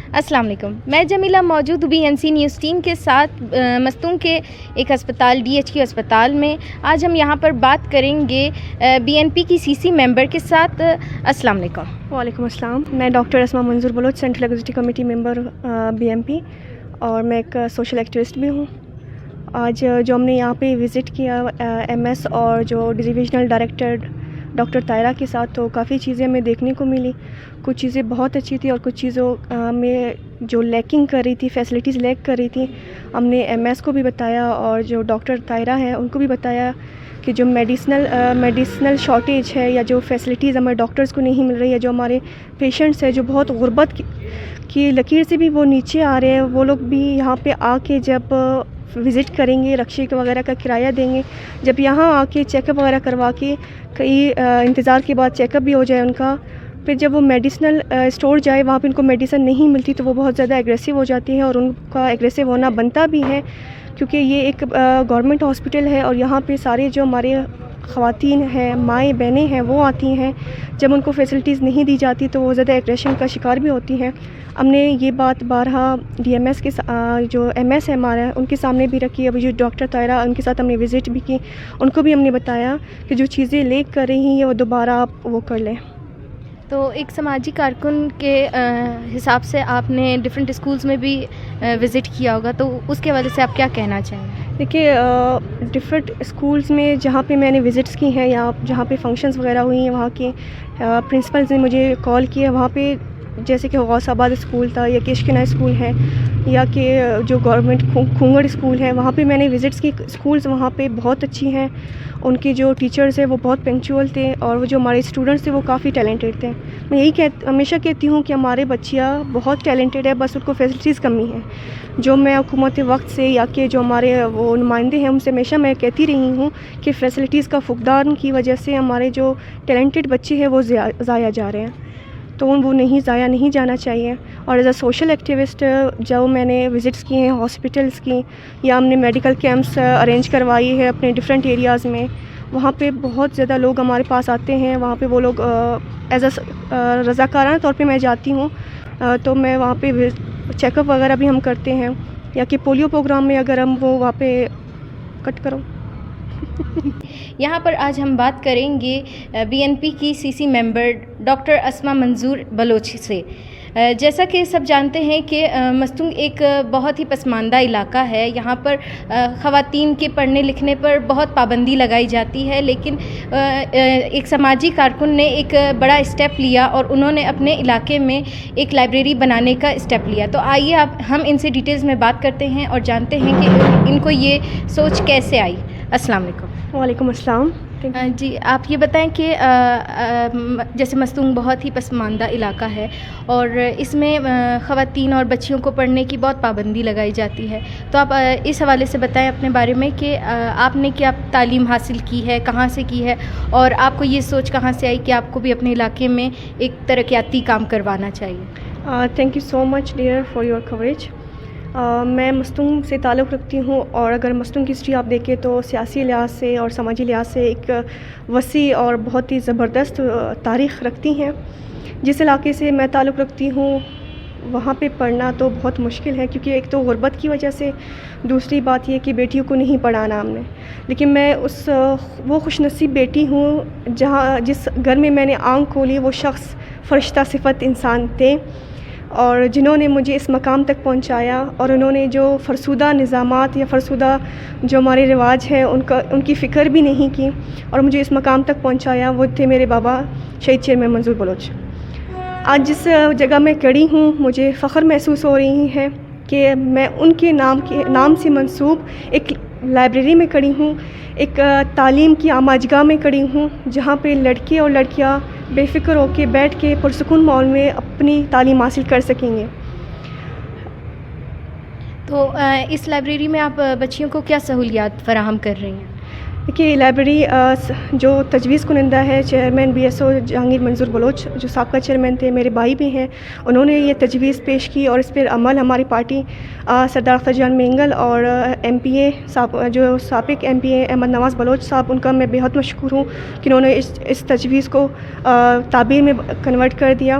السلام علیکم، میں جمیلہ موجود ہوں BNC نیوز ٹیم کے ساتھ مستونگ کے ایک اسپتال DHQ اسپتال میں۔ آج ہم یہاں پر بات کریں گے BNP کی CC ممبر کے ساتھ۔ السلام علیکم۔ وعلیکم السلام، میں ڈاکٹر اسما منظور بلوچ، سینٹرل ایگزیکٹو کمیٹی ممبر BNP، اور میں ایک سوشل ایکٹیوسٹ بھی ہوں۔ آج جو ہم نے یہاں پہ وزٹ کیا MS اور جو ڈویژنل ڈائریکٹر ڈاکٹر طاہرہ کے ساتھ، تو کافی چیزیں ہمیں دیکھنے کو ملی۔ کچھ چیزیں بہت اچھی تھی اور کچھ چیزوں میں جو لیکنگ کر رہی تھی، فیسلٹیز لیک کر رہی تھی، ہم نے MS کو بھی بتایا اور جو ڈاکٹر طاہرہ ہیں ان کو بھی بتایا کہ جو میڈیسنل شارٹیج ہے یا جو فیسلٹیز ہمارے ڈاکٹرز کو نہیں مل رہی ہے، جو ہمارے پیشنٹس ہیں جو بہت غربت کی لکیر سے بھی وہ نیچے آ رہے ہیں، وہ لوگ بھی یہاں پہ آ کے جب وزٹ کریں گے، رکشے وغیرہ کا کرایہ دیں گے، جب یہاں آ کے چیک اپ وغیرہ کروا کے کئی انتظار کے بعد چیک اپ بھی ہو جائے ان کا، پھر جب وہ میڈیسنل اسٹور جائے وہاں پہ ان کو میڈیسن نہیں ملتی تو وہ بہت زیادہ ایگریسو ہو جاتی ہیں، اور ان کا ایگریسو ہونا بنتا بھی ہے کیونکہ یہ ایک گورنمنٹ ہاسپٹل ہے اور یہاں پہ سارے جو ہمارے خواتین ہیں، مائیں بہنیں ہیں، وہ آتی ہیں۔ جب ان کو فیسلٹیز نہیں دی جاتی تو وہ زیادہ ایگریشن کا شکار بھی ہوتی ہیں۔ ہم نے یہ بات بارہا DMS کے جو MS ہے ہمارا، ان کے سامنے بھی رکھی۔ ابھی جو ڈاکٹر طاہرہ ان کے ساتھ ہم نے وزٹ بھی کی، ان کو بھی ہم نے بتایا کہ جو چیزیں لیک کر رہی ہیں وہ دوبارہ آپ وہ کر لیں۔ تو ایک سماجی کارکن کے حساب سے آپ نے ڈفرینٹ اسکولز میں بھی وزٹ کیا ہوگا، تو اس کے حوالے سے آپ کیا کہنا چاہیں گے؟ دیکھیے، ڈفرینٹ اسکولز میں جہاں پہ میں نے وزٹس کی ہیں یا جہاں پہ فنکشنز وغیرہ ہوئی ہیں، وہاں کے پرنسپلز نے مجھے کال کیا۔ وہاں پہ جیسے کہ غوث آباد اسکول تھا یا کشکنا اسکول ہے یا کہ جو گورنمنٹ کھونگڑ اسکول ہے، وہاں پہ میں نے وزٹس کی۔ اسکولز وہاں پہ بہت اچھی ہیں، ان کے جو ٹیچرز ہیں وہ بہت پنکچوئل تھے، اور وہ جو ہمارے اسٹوڈنٹس تھے وہ کافی ٹیلنٹڈ تھے۔ میں یہی ہمیشہ کہتی ہوں کہ ہمارے بچیاں بہت ٹیلنٹڈ ہے، بس ان کو فیسلٹیز کمی ہے۔ جو میں حکومت وقت سے یا کہ جو ہمارے وہ نمائندے ہیں ان سے ہمیشہ میں کہتی رہی ہوں کہ فیسلٹیز کا فقدان کی وجہ سے ہمارے جو ٹیلنٹڈ بچے ہیں وہ ضائع جا رہے ہیں، تو وہ ضائع نہیں جانا چاہیے۔ اور ایز اے سوشل ایکٹیوسٹ جو میں نے وزٹس کی ہیں ہاسپٹلس کی، یا ہم نے میڈیکل کیمپس ارینج کروائی ہے اپنے ڈفرینٹ ایریاز میں، وہاں پہ بہت زیادہ لوگ ہمارے پاس آتے ہیں۔ وہاں پہ وہ لوگ ایز اے رضاکارانہ طور پہ میں جاتی ہوں، تو میں وہاں پہ چیک اپ وغیرہ بھی ہم کرتے ہیں، یا کہ پولیو پروگرام میں اگر ہم وہ وہاں پہ کٹ کرو۔ یہاں پر آج ہم بات کریں گے BNP کی CC ممبر ڈاکٹر اسما منظور بلوچ سے۔ جیسا کہ سب جانتے ہیں کہ مستونگ ایک بہت ہی پسماندہ علاقہ ہے، یہاں پر خواتین کے پڑھنے لکھنے پر بہت پابندی لگائی جاتی ہے، لیکن ایک سماجی کارکن نے ایک بڑا اسٹیپ لیا اور انہوں نے اپنے علاقے میں ایک لائبریری بنانے کا اسٹیپ لیا۔ تو آئیے ہم ان سے ڈیٹیلز میں بات کرتے ہیں اور جانتے ہیں کہ ان کو یہ سوچ کیسے آئی۔ السلام علیکم۔ وعلیکم السلام۔ جی، آپ یہ بتائیں کہ جیسے مستونگ بہت ہی پسماندہ علاقہ ہے اور اس میں خواتین اور بچیوں کو پڑھنے کی بہت پابندی لگائی جاتی ہے، تو آپ اس حوالے سے بتائیں اپنے بارے میں کہ آپ نے کیا تعلیم حاصل کی ہے، کہاں سے کی ہے، اور آپ کو یہ سوچ کہاں سے آئی کہ آپ کو بھی اپنے علاقے میں ایک ترقیاتی کام کروانا چاہیے؟ Thank you so much dear for your coverage. میں مستونگ سے تعلق رکھتی ہوں، اور اگر مستونگ کی ہسٹری آپ دیکھیں تو سیاسی لحاظ سے اور سماجی لحاظ سے ایک وسیع اور بہت ہی زبردست تاریخ رکھتی ہیں۔ جس علاقے سے میں تعلق رکھتی ہوں وہاں پہ پڑھنا تو بہت مشکل ہے، کیونکہ ایک تو غربت کی وجہ سے، دوسری بات یہ کہ بیٹیوں کو نہیں پڑھانا ہم نے۔ لیکن میں وہ خوش نصیب بیٹی ہوں جس گھر میں نے آنکھ کھولی، وہ شخص فرشتہ صفت انسان تھے، اور جنہوں نے مجھے اس مقام تک پہنچایا، اور انہوں نے جو فرسودہ نظامات یا فرسودہ جو ہمارے رواج ہیں ان کی فکر بھی نہیں کی اور مجھے اس مقام تک پہنچایا، وہ تھے میرے بابا شہید چیئرمین منظور بلوچ۔ آج جس جگہ میں کھڑی ہوں مجھے فخر محسوس ہو رہی ہے کہ میں ان کے نام سے منسوب ایک لائبریری میں کھڑی ہوں، ایک تعلیم کی آماجگاہ میں کھڑی ہوں، جہاں پہ لڑکے اور لڑکیاں بے فکر ہو کے بیٹھ کے پرسکون ماحول میں اپنی تعلیم حاصل کر سکیں گے۔ تو اس لائبریری میں آپ بچیوں کو کیا سہولیات فراہم کر رہی ہیں؟ دیکھیے، لائبریری جو تجویز کنندہ ہے چیئرمین BSO جہانگیر منظور بلوچ، جو سابقہ چیئرمین تھے، میرے بھائی بھی ہیں، انہوں نے یہ تجویز پیش کی اور اس پر عمل ہماری پارٹی سردار اختر جان مینگل اور MPA جو سابق MPA احمد نواز بلوچ صاحب، ان کا میں بہت مشکور ہوں کہ انہوں نے اس تجویز کو تعبیر میں کنورٹ کر دیا۔